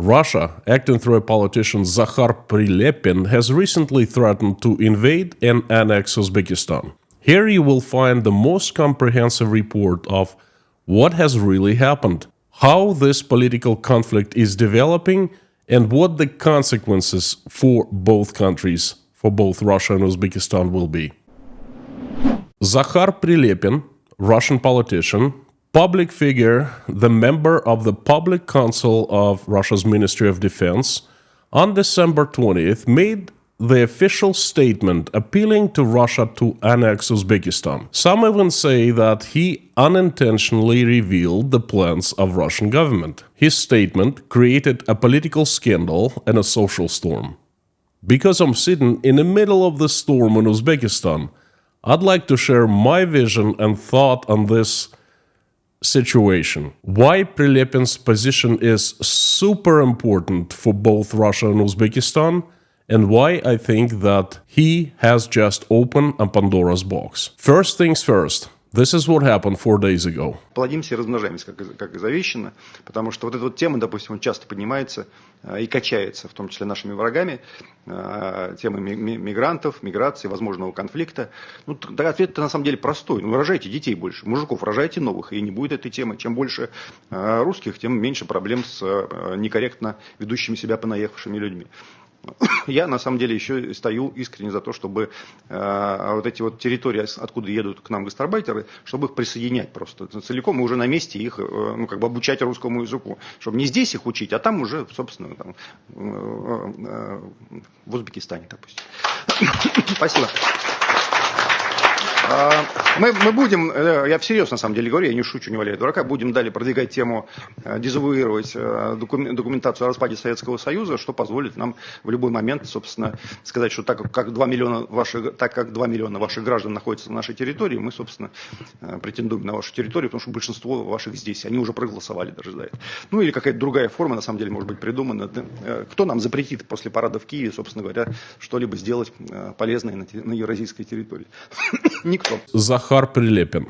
Russia, acting through a politician Zakhar Prilepin, has recently threatened to invade and annex Uzbekistan. Here you will find the most comprehensive report of what has really happened, how this political conflict is developing, and what the consequences for both countries, for both Russia and Uzbekistan, will be. Zakhar Prilepin, Russian politician, public figure, the member of the Public Council of Russia's Ministry of Defense, on December 20th made the official statement appealing to Russia to annex Uzbekistan. Some even say that he unintentionally revealed the plans of Russian government. His statement created a political scandal and a social storm. Because I'm sitting in the middle of the storm in Uzbekistan, I'd like to share my vision and thought on this situation. Why Prilepin's position is super important for both Russia and Uzbekistan, and why I think that he has just opened a Pandora's box. First things first. This is what happened 4 days ago. Плодимся и размножаемся, как и завещано, потому что вот эта вот тема, допустим, часто поднимается и качается, в том числе нашими врагами, тема мигрантов, миграции, возможного конфликта. Ну, ответ-то на самом деле простой. Ну, рожайте детей больше, мужиков рожайте новых, и не будет этой темы. Чем больше русских, тем меньше проблем с некорректно ведущими себя понаехавшими людьми. Я, на самом деле, еще стою искренне за то, чтобы вот эти вот территории, откуда едут к нам гастарбайтеры, чтобы их присоединять просто целиком и уже на месте их, ну, как бы обучать русскому языку. Чтобы не здесь их учить, а там уже, собственно, там, в Узбекистане, допустим. Спасибо. Мы будем, я всерьез на самом деле говорю, я не шучу, не валяю дурака, будем далее продвигать тему, дезавуировать документацию о распаде Советского Союза, что позволит нам в любой момент, собственно, сказать, что так как 2 миллиона ваших граждан находятся на нашей территории, мы, собственно, претендуем на вашу территорию, потому что большинство ваших здесь, они уже проголосовали даже за это. Ну или какая-то другая форма, на самом деле, может быть придумана. Кто нам запретит после парада в Киеве, собственно говоря, что-либо сделать полезное на евразийской территории? Никто. Zakhar Prilepin,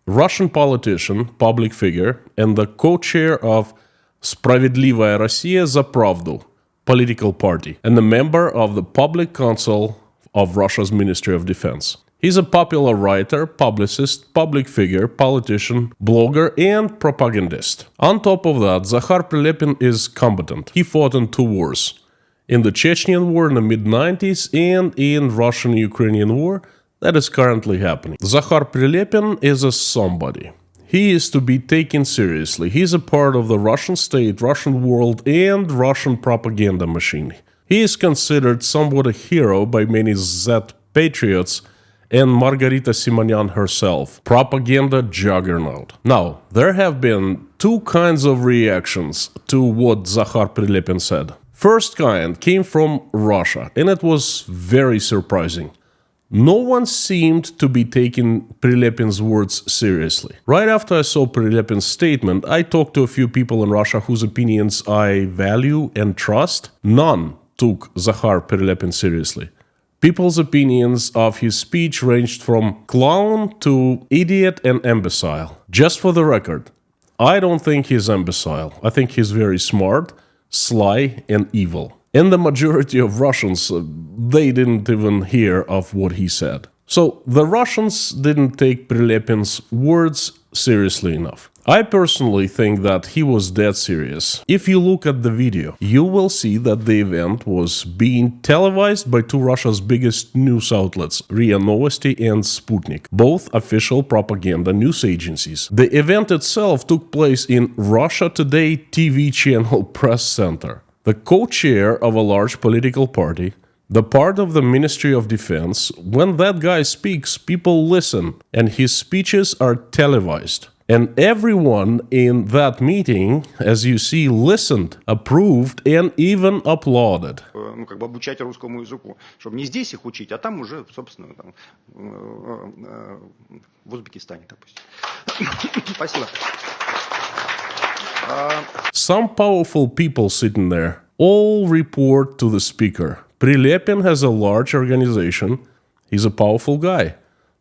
Russian politician, public figure, and the co-chair of Spravedlivaya Rossiya za Pravdu political party, and a member of the Public Council of Russia's Ministry of Defense. He's a popular writer, publicist, public figure, politician, blogger, and propagandist. On top of that, Zakhar Prilepin is combatant. He fought in 2 wars. In the Chechenian War in the mid-90s and in Russian-Ukrainian War that is currently happening. Zakhar Prilepin is a somebody. He is to be taken seriously. He's a part of the Russian state, Russian world, and Russian propaganda machine. He is considered somewhat a hero by many Z patriots and Margarita Simonyan herself, propaganda juggernaut. Now, there have been 2 kinds of reactions to what Zakhar Prilepin said. First kind came from Russia, and it was very surprising. No one seemed to be taking Prilepin's words seriously. Right after I saw Prilepin's statement, I talked to a few people in Russia whose opinions I value and trust. None took Zakhar Prilepin seriously. People's opinions of his speech ranged from clown to idiot and imbecile. Just for the record, I don't think he's imbecile. I think he's very smart, sly, and evil. And the majority of Russians, they didn't even hear of what he said. So the Russians didn't take Prilepin's words seriously enough. I personally think that he was dead serious. If you look at the video, you will see that the event was being televised by 2 Russia's biggest news outlets, RIA Novosti and Sputnik, both official propaganda news agencies. The event itself took place in Russia Today TV channel press center. The co-chair of a large political party, the part of the Ministry of Defense, when that guy speaks, people listen, and his speeches are televised. And everyone in that meeting, as you see, listened, approved, and even applauded. Ну, как бы обучать русскому языку, чтобы не здесь их учить, а там уже, собственно, там, в Узбекистане, допустим. Спасибо. Some powerful people sitting there all report to the speaker. Prilepin has a large organization. He's a powerful guy.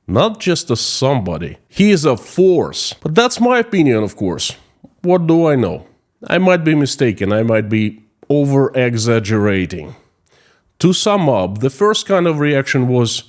Not just a somebody. He is a force. But that's my opinion, of course. What do I know? I might be mistaken. I might be over-exaggerating. To sum up, the first kind of reaction was,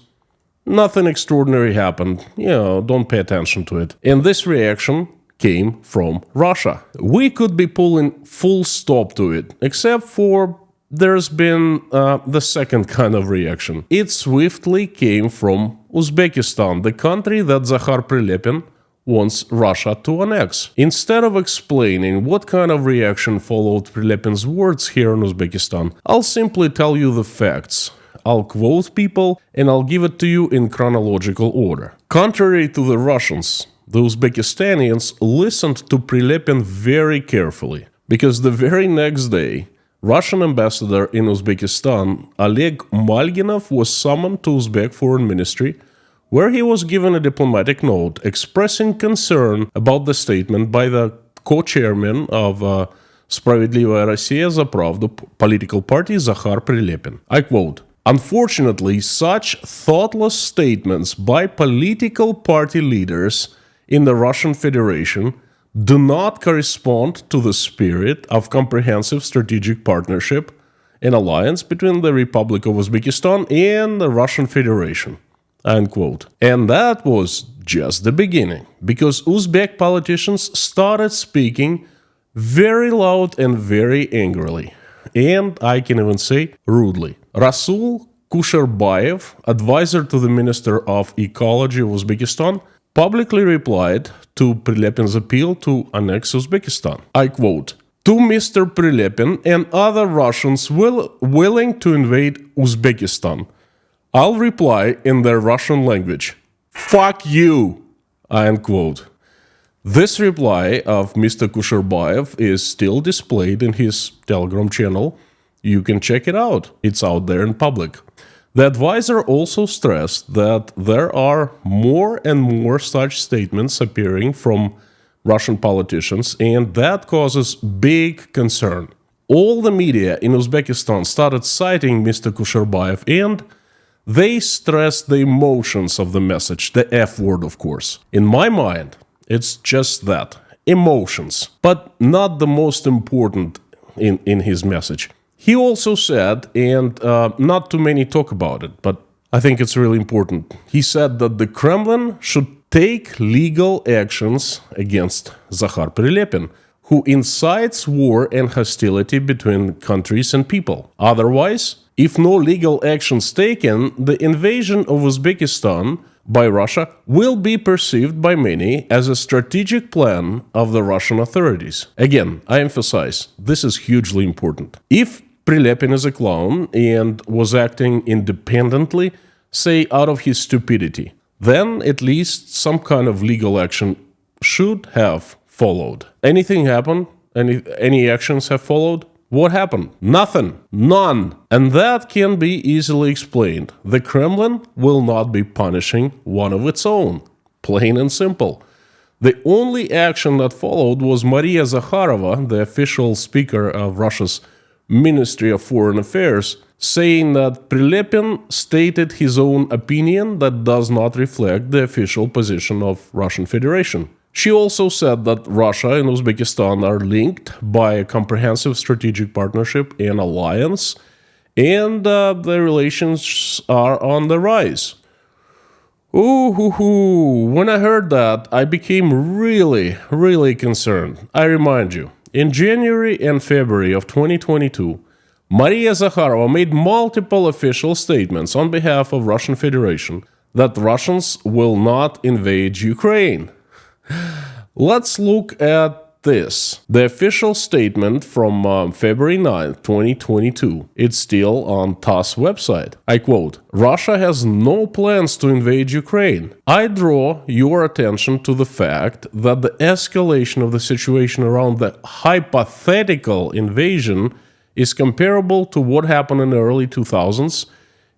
nothing extraordinary happened, don't pay attention to it. And this reaction came from Russia. We could be pulling full stop to it, except for there's been the second kind of reaction. It swiftly came from Uzbekistan, the country that Zakhar Prilepin wants Russia to annex. Instead of explaining what kind of reaction followed Prilepin's words here in Uzbekistan, I'll simply tell you the facts. I'll quote people and I'll give it to you in chronological order. Contrary to the Russians, the Uzbekistanians listened to Prilepin very carefully, because the very next day, Russian ambassador in Uzbekistan, Oleg Malginov, was summoned to Uzbek Foreign Ministry, where he was given a diplomatic note expressing concern about the statement by the co-chairman of Spravedlivaya Rossiya za Pravdu political party, Zakhar Prilepin. I quote, "Unfortunately, such thoughtless statements by political party leaders in the Russian Federation do not correspond to the spirit of comprehensive strategic partnership and alliance between the Republic of Uzbekistan and the Russian Federation." Unquote. And that was just the beginning, because Uzbek politicians started speaking very loud and very angrily, and I can even say rudely. Rasul Kusherbayev, advisor to the Minister of Ecology of Uzbekistan, publicly replied to Prilepin's appeal to annex Uzbekistan. I quote, "To Mr. Prilepin and other Russians willing to invade Uzbekistan, I'll reply in their Russian language, fuck you," unquote. This reply of Mr. Kusherbayev is still displayed in his Telegram channel. You can check it out. It's out there in public. The advisor also stressed that there are more and more such statements appearing from Russian politicians, and that causes big concern. All the media in Uzbekistan started citing Mr. Kusherbayev, and they stressed the emotions of the message, the F word, of course. In my mind, it's just that, emotions, but not the most important in his message. He also said, and not too many talk about it, but I think it's really important. He said that the Kremlin should take legal actions against Zakhar Prilepin, who incites war and hostility between countries and people. Otherwise, if no legal actions taken, the invasion of Uzbekistan by Russia will be perceived by many as a strategic plan of the Russian authorities. Again, I emphasize, this is hugely important. If Prilepin is a clown and was acting independently, say out of his stupidity, then at least some kind of legal action should have followed. Anything happened? Any actions have followed? What happened? Nothing. None. And that can be easily explained. The Kremlin will not be punishing one of its own. Plain and simple. The only action that followed was Maria Zakharova, the official speaker of Russia's Ministry of Foreign Affairs, saying that Prilepin stated his own opinion that does not reflect the official position of Russian Federation. She also said that Russia and Uzbekistan are linked by a comprehensive strategic partnership and alliance, and the relations are on the rise. When I heard that, I became really concerned. I remind you, in January and February of 2022, Maria Zakharova made multiple official statements on behalf of Russian Federation that Russians will not invade Ukraine. Let's look at this. The official statement from February 9, 2022. It's still on TASS website. I quote, "Russia has no plans to invade Ukraine. I draw your attention to the fact that the escalation of the situation around the hypothetical invasion is comparable to what happened in the early 2000s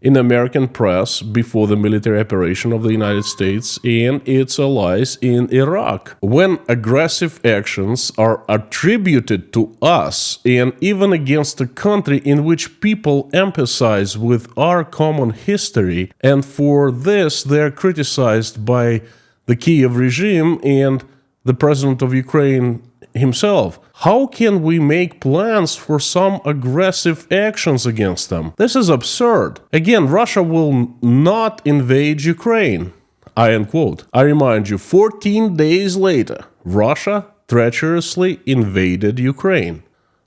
in American press before the military operation of the United States and its allies in Iraq. When aggressive actions are attributed to us and even against a country in which people empathize with our common history, and for this they are criticized by the Kiev regime and the president of Ukraine himself. How can we make plans for some aggressive actions against them? This is absurd. Again, Russia will not invade Ukraine. I unquote. I remind you, 14 days later, Russia treacherously invaded Ukraine.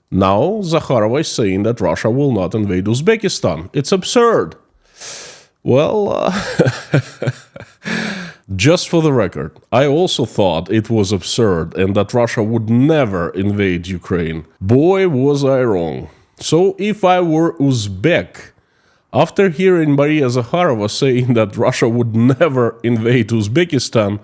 Now, Zakharova is saying that Russia will not invade Uzbekistan. It's absurd. Well, just for the record, I also thought it was absurd and that Russia would never invade Ukraine. Boy, was I wrong. So if I were Uzbek, after hearing Maria Zakharova saying that Russia would never invade Uzbekistan,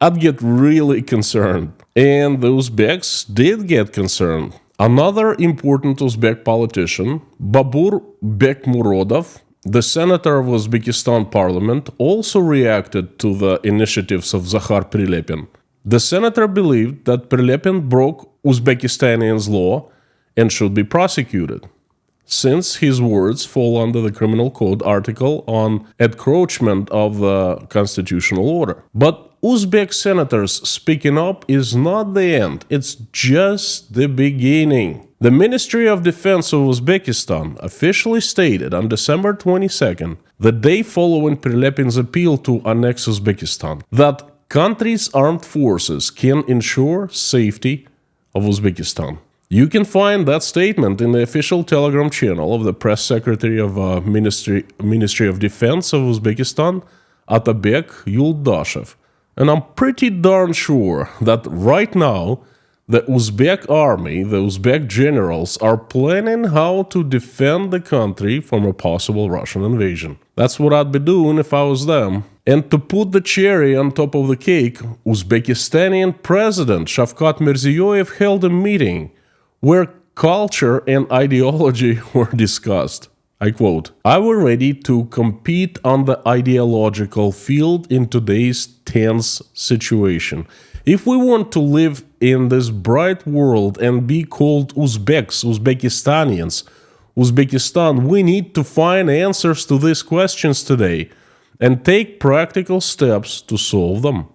I'd get really concerned. And the Uzbeks did get concerned. Another important Uzbek politician, Babur Bekmurodov, the senator of Uzbekistan parliament, also reacted to the initiatives of Zakhar Prilepin. The senator believed that Prilepin broke Uzbekistanians' law and should be prosecuted, since his words fall under the Criminal Code article on encroachment of the constitutional order. But Uzbek senators speaking up is not the end, it's just the beginning. The Ministry of Defense of Uzbekistan officially stated on December 22nd, the day following Prilepin's appeal to annex Uzbekistan, that country's armed forces can ensure safety of Uzbekistan. You can find that statement in the official Telegram channel of the press secretary of Ministry of Defense of Uzbekistan, Atabek Yuldashev. And I'm pretty darn sure that right now, the Uzbek army, the Uzbek generals, are planning how to defend the country from a possible Russian invasion. That's what I'd be doing if I was them. And to put the cherry on top of the cake, Uzbekistani President Shavkat Mirziyoyev held a meeting where culture and ideology were discussed. I quote, "I were ready to compete on the ideological field in today's tense situation. If we want to live in this bright world and be called Uzbeks, Uzbekistanians, Uzbekistan, we need to find answers to these questions today and take practical steps to solve them.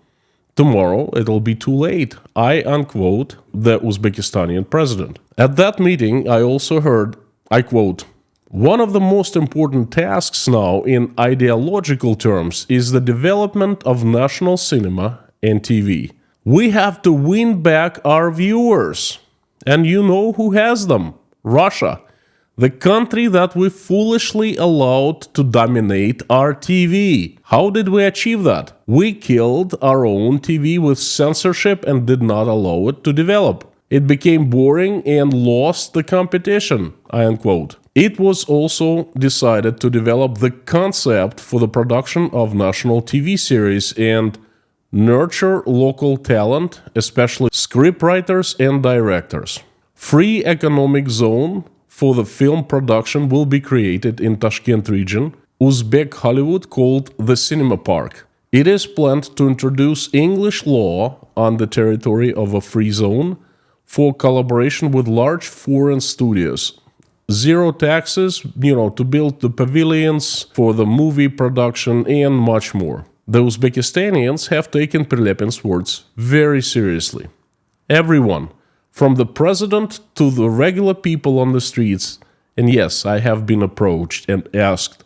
Tomorrow it'll be too late," I unquote the Uzbekistani president. At that meeting, I also heard, I quote, "One of the most important tasks now in ideological terms is the development of national cinema and TV. We have to win back our viewers. And you know who has them? Russia, the country that we foolishly allowed to dominate our TV. How did we achieve that? We killed our own TV with censorship and did not allow it to develop. It became boring and lost the competition," I unquote. It was also decided to develop the concept for the production of national TV series and nurture local talent, especially scriptwriters and directors. Free economic zone for the film production will be created in Tashkent region, Uzbek Hollywood called the Cinema Park. It is planned to introduce English law on the territory of a free zone for collaboration with large foreign studios. Zero taxes, to build the pavilions for the movie production and much more. The Uzbekistanians have taken Prilepin's words very seriously. Everyone, from the president to the regular people on the streets, and yes, I have been approached and asked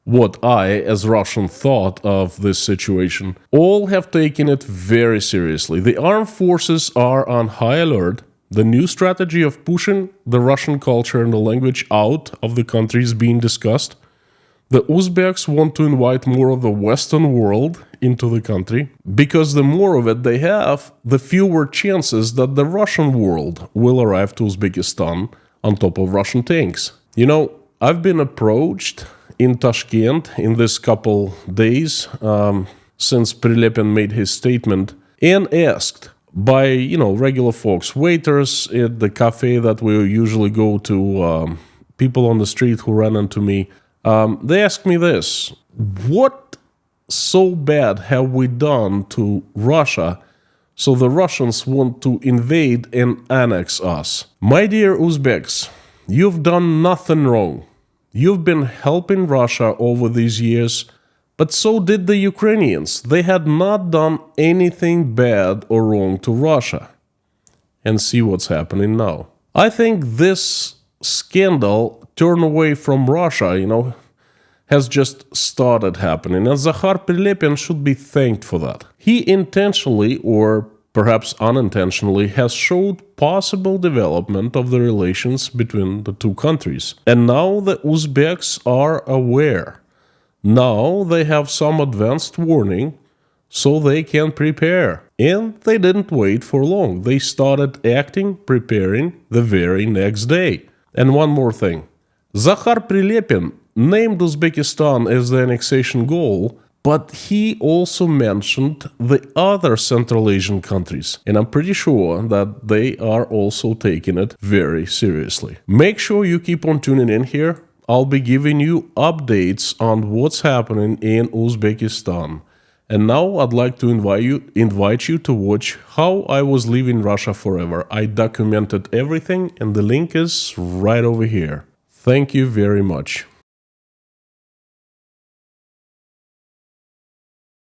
what I, as Russian, thought of this situation, all have taken it very seriously. The armed forces are on high alert. The new strategy of pushing the Russian culture and the language out of the country is being discussed. The Uzbeks want to invite more of the Western world into the country, because the more of it they have, the fewer chances that the Russian world will arrive to Uzbekistan on top of Russian tanks. I've been approached in Tashkent in this couple days since Prilepin made his statement and asked by, regular folks, waiters at the cafe that we usually go to, people on the street who ran into me. They asked me this: what so bad have we done to Russia so the Russians want to invade and annex us? My dear Uzbeks, you've done nothing wrong. You've been helping Russia over these years, but so did the Ukrainians. They had not done anything bad or wrong to Russia. and see what's happening now. I think this scandal turn away from Russia, has just started happening, and Zakhar Prilepin should be thanked for that. He intentionally, or perhaps unintentionally, has showed possible development of the relations between the two countries. And now the Uzbeks are aware. Now they have some advanced warning, so they can prepare. And they didn't wait for long. They started acting, preparing the very next day. And one more thing. Zakhar Prilepin named Uzbekistan as the annexation goal, but he also mentioned the other Central Asian countries. And I'm pretty sure that they are also taking it very seriously. Make sure you keep on tuning in here. I'll be giving you updates on what's happening in Uzbekistan. And now I'd like to invite you to watch How I Was Leaving Russia Forever. I documented everything and the link is right over here. Thank you very much.